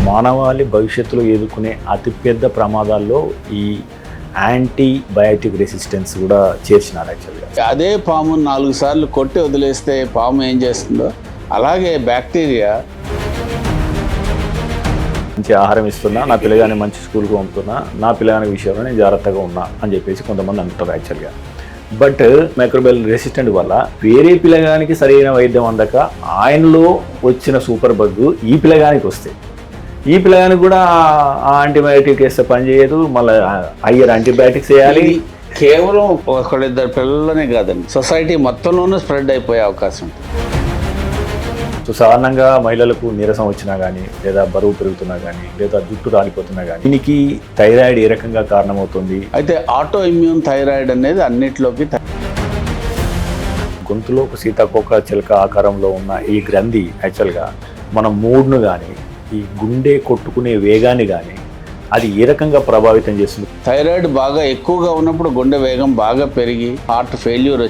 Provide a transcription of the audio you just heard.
మానవాళి భవిష్యత్తులో ఎదుర్కొనే అతిపెద్ద ప్రమాదాల్లో ఈ యాంటీబయాటిక్ రెసిస్టెన్స్ కూడా చేర్చినారు యాక్చువల్గా. అదే పాము 4 సార్లు కొట్టి వదిలేస్తే పాము ఏం చేస్తుందో అలాగే బ్యాక్టీరియా. మంచి ఆహారం ఇస్తున్నా, నా పిల్లగాని మంచి స్కూల్కి పంపుతున్నా, నా పిల్లగాని విషయంలో నేను జాగ్రత్తగా ఉన్నా అని చెప్పేసి కొంతమంది అంటారు యాక్చువల్గా. బట్ మైక్రోబయల్ రెసిస్టెంట్ వల్ల వేరే పిల్లగానికి సరైన వైద్యం అందక ఆయనలో వచ్చిన సూపర్ బగ్ ఈ పిల్లగానికి వస్తే ఈ పిల్లగానికి కూడా ఆ యాంటీబయాటిక్ వేస్తే పనిచేయదు, మళ్ళీ హయ్యర్ యాంటీబయాటిక్స్ వేయాలి. కేవలం 1-2 పిల్లలనే కాదండి, సొసైటీ మొత్తంలోనూ స్ప్రెడ్ అయిపోయే అవకాశం ఉంటుంది. సో సాధారణంగా మహిళలకు నీరసం వచ్చినా కానీ, లేదా బరువు పెరుగుతున్నా కానీ, లేదా జుట్టు రాలిపోతున్నా కానీ దీనికి థైరాయిడ్ ఏ రకంగా కారణమవుతుంది? అయితే ఆటో ఇమ్యూన్ థైరాయిడ్ అనేది అన్నిట్లోకి గొంతులో సీతాకోక చిలక ఆకారంలో ఉన్న ఈ గ్రంథి యాక్చువల్గా మన మూడ్ను కానీ, ఈ గుండె కొట్టుకునే వేగాన్ని కానీ అది ఏ రకంగా ప్రభావితం చేస్తుంది? థైరాయిడ్ బాగా ఎక్కువగా ఉన్నప్పుడు గుండె వేగం బాగా పెరిగి హార్ట్ ఫెయిల్యూర్